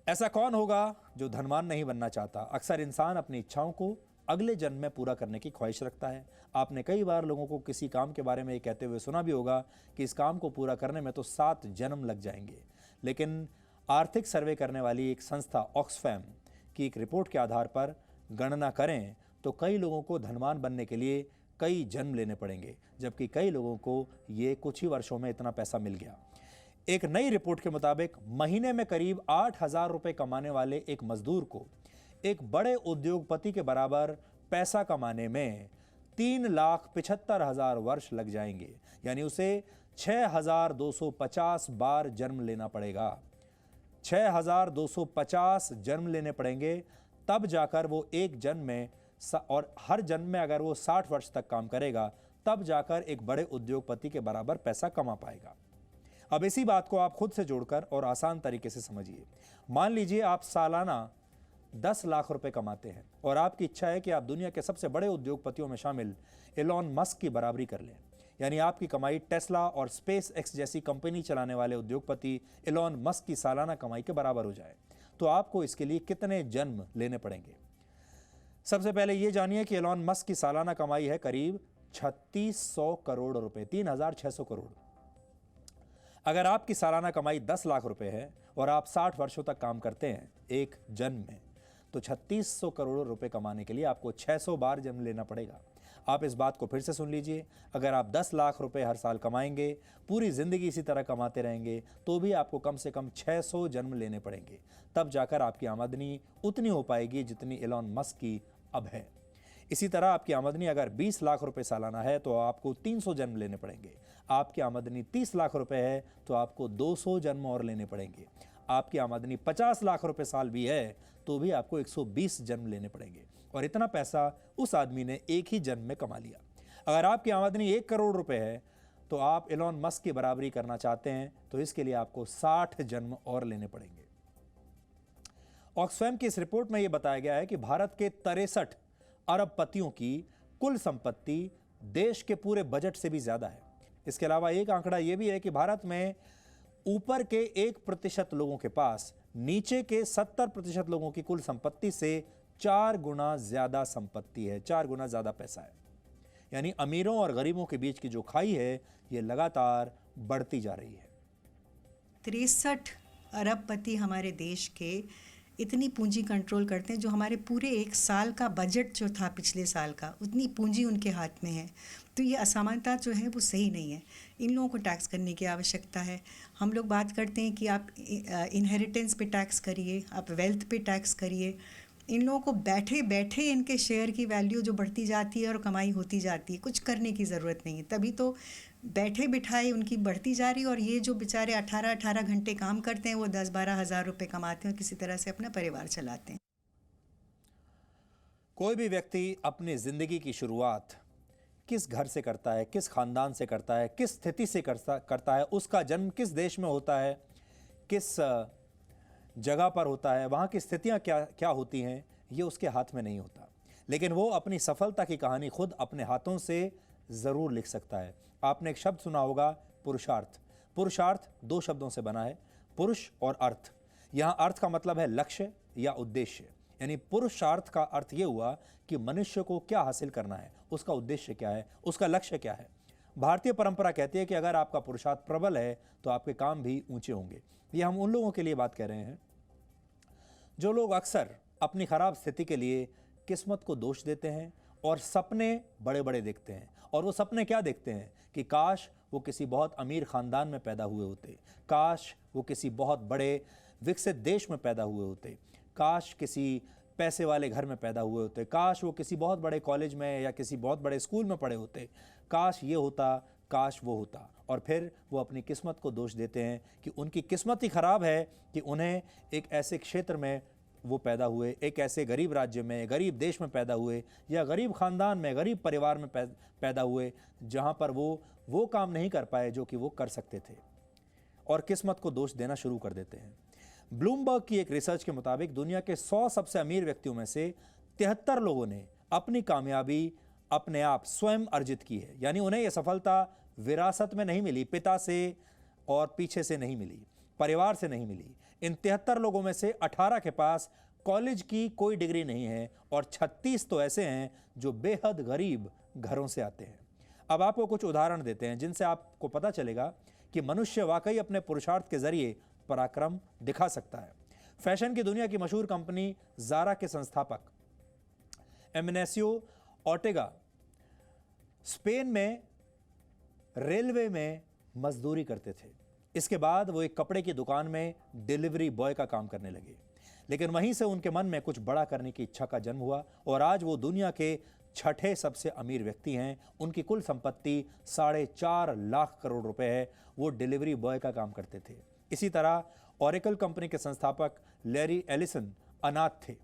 ऐसा कौन होगा जो धनवान नहीं बनना चाहता? अक्सर इंसान अपनी इच्छाओं को अगले जन्म में पूरा करने की ख्वाहिश रखता है। आपने कई बार लोगों को किसी काम के बारे में ये कहते हुए सुना भी होगा कि इस काम को पूरा करने में तो 7 जन्म लग जाएंगे। लेकिन आर्थिक सर्वे करने वाली एक संस्था ऑक्सफैम की एक रिपोर्ट के आधार पर गणना करें तो कई लोगों को धनवान बनने के लिए कई जन्म लेने पड़ेंगे, जबकि कई लोगों को ये कुछ ही वर्षों में इतना पैसा मिल गया। एक नई रिपोर्ट के मुताबिक महीने में करीब 8,000 रुपए कमाने वाले एक मजदूर को एक बड़े उद्योगपति के बराबर पैसा कमाने में 3,75,000 वर्ष लग जाएंगे। यानी उसे 6,250 बार जन्म लेना पड़ेगा। 6,250 जन्म लेने पड़ेंगे, तब जाकर वो एक जन्म में और हर जन्म में अगर वो 60 वर्ष तक काम करेगा तब जाकर एक बड़े उद्योगपति के बराबर पैसा कमा पाएगा। अब इसी बात को आप खुद से जोड़कर और आसान तरीके से समझिए। मान लीजिए आप सालाना 10 लाख रुपए कमाते हैं और आपकी इच्छा है कि आप दुनिया के सबसे बड़े उद्योगपतियों में शामिल एलॉन मस्क की बराबरी कर लें। यानी आपकी कमाई टेस्ला और स्पेस एक्स जैसी कंपनी चलाने वाले उद्योगपति एलॉन मस्क की सालाना कमाई के बराबर हो जाए, तो आपको इसके लिए कितने जन्म लेने पड़ेंगे? सबसे पहले यह जानिए कि एलॉन मस्क की सालाना कमाई है करीब 3600 करोड़ रुपए, 3,600 करोड़। अगर आपकी सालाना कमाई 10 लाख रुपए है और आप 60 वर्षों तक काम करते हैं एक जन्म में, तो 3600 करोड़ रुपए कमाने के लिए आपको 600 बार जन्म लेना पड़ेगा। आप इस बात को फिर से सुन लीजिए। अगर आप 10 लाख रुपए हर साल कमाएंगे, पूरी जिंदगी इसी तरह कमाते रहेंगे, तो भी आपको कम से कम 600 जन्म लेने पड़ेंगे। तब जाकर आपकी आमदनी उतनी हो पाएगी जितनी एलॉन मस्क की अब है। इसी तरह आपकी आमदनी अगर 20 लाख रुपए सालाना है तो आपको 300 जन्म लेने पड़ेंगे। आपकी आमदनी 30 लाख रुपए है तो आपको 200 जन्म और लेने पड़ेंगे। आपकी आमदनी 50 लाख रुपए साल भी है तो भी आपको 120 जन्म लेने पड़ेंगे। और इतना पैसा उस आदमी ने एक ही जन्म में कमा लिया। अगर आपकी आमदनी 1 करोड़ रुपए है तो आप एलॉन मस्क की बराबरी करना चाहते हैं, तो इसके लिए आपको 60 जन्म और लेने पड़ेंगे। ऑक्सफैम की इस रिपोर्ट में यह बताया गया है कि भारत के 63 अरबपतियों की कुल संपत्ति देश के पूरे बजट से भी ज्यादा है। इसके अलावा एक आंकड़ा यह भी है कि भारत में ऊपर के 1% लोगों के पास नीचे के 70% लोगों की कुल संपत्ति से 4 गुना ज्यादा संपत्ति है, 4 गुना ज्यादा पैसा है। यानी अमीरों और गरीबों के बीच की जो खाई है यह लगातार बढ़ती जा रही है। 63 अरबपति हमारे देश के इतनी पूंजी कंट्रोल करते हैं, जो हमारे पूरे एक साल का बजट जो था पिछले साल का, उतनी पूंजी उनके हाथ में है। तो ये असमानता जो है वो सही नहीं है। इन लोगों को टैक्स करने की आवश्यकता है। हम लोग बात करते हैं कि आप इनहेरिटेंस पे टैक्स करिए, आप वेल्थ पे टैक्स करिए। इन लोगों को बैठे बैठे इनके शेयर की वैल्यू जो बढ़ती जाती है और कमाई होती जाती है, कुछ करने की ज़रूरत नहीं है। तभी तो बैठे बिठाए उनकी बढ़ती जा रही है। और ये जो बेचारे 18-18 घंटे काम करते हैं वो 10-12 हज़ार रुपये कमाते हैं और किसी तरह से अपना परिवार चलाते हैं। कोई भी व्यक्ति अपनी जिंदगी की शुरुआत किस घर से करता है, किस खानदान से करता है, किस स्थिति से करता है, उसका जन्म किस देश में होता है, किस जगह पर होता है, वहाँ की स्थितियाँ क्या होती हैं, ये उसके हाथ में नहीं होता। लेकिन वो अपनी सफलता की कहानी खुद अपने हाथों से ज़रूर लिख सकता है। आपने एक शब्द सुना होगा, पुरुषार्थ। पुरुषार्थ 2 शब्दों से बना है, पुरुष और अर्थ। यहाँ अर्थ का मतलब है लक्ष्य या उद्देश्य। यानी पुरुषार्थ का अर्थ ये हुआ कि मनुष्य को क्या हासिल करना है, उसका उद्देश्य क्या है, उसका लक्ष्य क्या है। भारतीय परंपरा कहती है कि अगर आपका पुरुषार्थ प्रबल है तो आपके काम भी ऊंचे होंगे। ये हम उन लोगों के लिए बात कर रहे हैं जो लोग अक्सर अपनी खराब स्थिति के लिए किस्मत को दोष देते हैं और सपने बड़े बड़े देखते हैं। और वो सपने क्या देखते हैं कि काश वो किसी बहुत अमीर खानदान में पैदा हुए होते, काश वो किसी बहुत बड़े विकसित देश में पैदा हुए होते, काश किसी पैसे वाले घर में पैदा हुए होते, काश वो किसी बहुत बड़े कॉलेज में या किसी बहुत बड़े स्कूल में पढ़े होते, काश ये होता, काश वो होता। और फिर वो अपनी किस्मत को दोष देते हैं कि उनकी किस्मत ही खराब है कि उन्हें एक ऐसे क्षेत्र में वो पैदा हुए, एक ऐसे गरीब राज्य में, गरीब देश में पैदा हुए, या गरीब खानदान में, गरीब परिवार में पैदा हुए, जहाँ पर वो काम नहीं कर पाए जो कि वो कर सकते थे, और किस्मत को दोष देना शुरू कर देते हैं। ब्लूमबर्ग की एक रिसर्च के मुताबिक दुनिया के 100 सबसे अमीर व्यक्तियों में से 73 लोगों ने अपनी कामयाबी अपने आप स्वयं अर्जित की है। यानी उन्हें यह सफलता विरासत में नहीं मिली, पिता से और पीछे से नहीं मिली। परिवार से नहीं मिली। इन 73 लोगों में से 18 के पास कॉलेज की कोई डिग्री नहीं है और 36 तो ऐसे हैं जो बेहद गरीब घरों से आते हैं। अब आपको कुछ उदाहरण देते हैं जिनसे आपको पता चलेगा कि मनुष्य वाकई अपने पुरुषार्थ के जरिए पराक्रम दिखा सकता है। फैशन की दुनिया की मशहूर कंपनी ज़ारा के संस्थापक एमनेसियो ऑर्टेगा स्पेन में रेलवे में मजदूरी करते थे। इसके बाद वो एक कपड़े की दुकान में डिलीवरी बॉय का काम करने लगे, लेकिन वहीं से उनके मन में कुछ बड़ा करने की इच्छा का जन्म हुआ और आज वो दुनिया के 6ठे सबसे अमीर व्यक्ति हैं। उनकी कुल संपत्ति 4.5 लाख करोड़ रुपए है। वो डिलीवरी बॉय का काम करते थे। इसी तरह ओरेकल कंपनी के संस्थापक लैरी एलिसन अनाथ थे,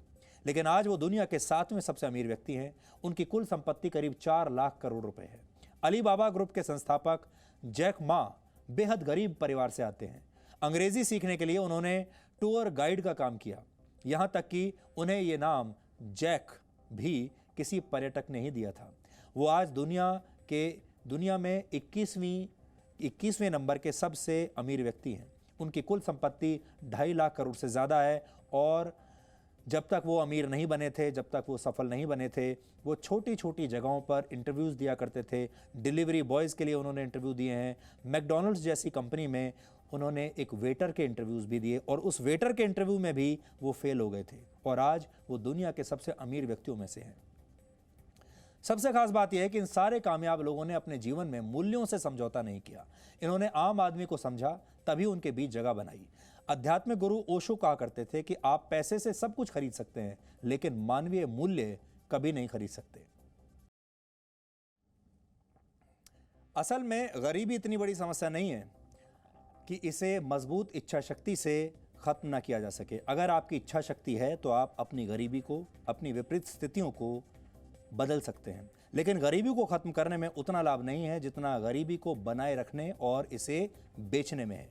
लेकिन आज वो दुनिया के 7वें सबसे अमीर व्यक्ति हैं। उनकी कुल संपत्ति करीब 4 लाख करोड़ रुपए है। अलीबाबा ग्रुप के संस्थापक जैक मा बेहद गरीब परिवार से आते हैं। अंग्रेजी सीखने के लिए उन्होंने टूर गाइड का काम किया, यहाँ तक कि उन्हें ये नाम जैक भी किसी पर्यटक ने ही दिया था। वो आज दुनिया में 21वें नंबर के सबसे अमीर व्यक्ति हैं। उनकी कुल संपत्ति 2.5 लाख करोड़ से ज़्यादा है और जब तक वो अमीर नहीं बने थे, जब तक वो सफल नहीं बने थे, वो छोटी छोटी जगहों पर इंटरव्यूज़ दिया करते थे। डिलीवरी बॉयज़ के लिए उन्होंने इंटरव्यू दिए हैं। मैकडॉनल्ड्स जैसी कंपनी में उन्होंने एक वेटर के इंटरव्यूज़ भी दिए और उस वेटर के इंटरव्यू में भी वो फेल हो गए थे और आज वो दुनिया के सबसे अमीर व्यक्तियों में से हैं। सबसे खास बात यह है कि इन सारे कामयाब लोगों ने अपने जीवन में मूल्यों से समझौता नहीं किया। इन्होंने आम आदमी को समझा, तभी उनके बीच जगह बनाई। आध्यात्मिक गुरु ओशो कहा करते थे कि आप पैसे से सब कुछ खरीद सकते हैं, लेकिन मानवीय मूल्य कभी नहीं खरीद सकते। असल में गरीबी इतनी बड़ी समस्या नहीं है कि इसे मजबूत इच्छा शक्ति से खत्म ना किया जा सके। अगर आपकी इच्छा शक्ति है तो आप अपनी गरीबी को, अपनी विपरीत स्थितियों को बदल सकते हैं, लेकिन गरीबी को खत्म करने में उतना लाभ नहीं है जितना गरीबी को बनाए रखने और इसे बेचने में है।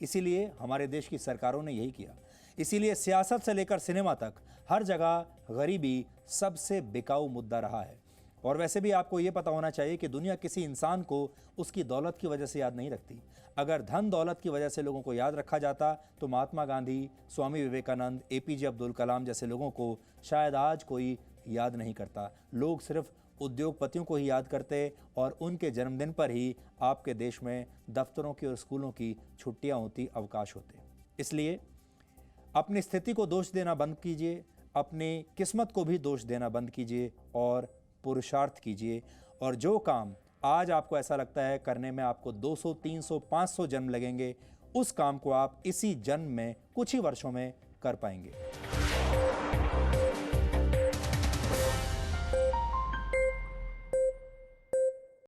इसीलिए हमारे देश की सरकारों ने यही किया। इसीलिए सियासत से लेकर सिनेमा तक हर जगह गरीबी सबसे बिकाऊ मुद्दा रहा है। और वैसे भी आपको ये पता होना चाहिए कि दुनिया किसी इंसान को उसकी दौलत की वजह से याद नहीं रखती। अगर धन दौलत की वजह से लोगों को याद रखा जाता तो महात्मा गांधी, स्वामी विवेकानंद, एपीजे अब्दुल कलाम जैसे लोगों को शायद आज कोई याद नहीं करता। लोग सिर्फ उद्योगपतियों को ही याद करते और उनके जन्मदिन पर ही आपके देश में दफ्तरों की और स्कूलों की छुट्टियां होती, अवकाश होते। इसलिए अपनी स्थिति को दोष देना बंद कीजिए, अपनी किस्मत को भी दोष देना बंद कीजिए और पुरुषार्थ कीजिए। और जो काम आज आपको ऐसा लगता है करने में आपको 200, 300, 500 जन्म लगेंगे, उस काम को आप इसी जन्म में कुछ ही वर्षों में कर पाएंगे।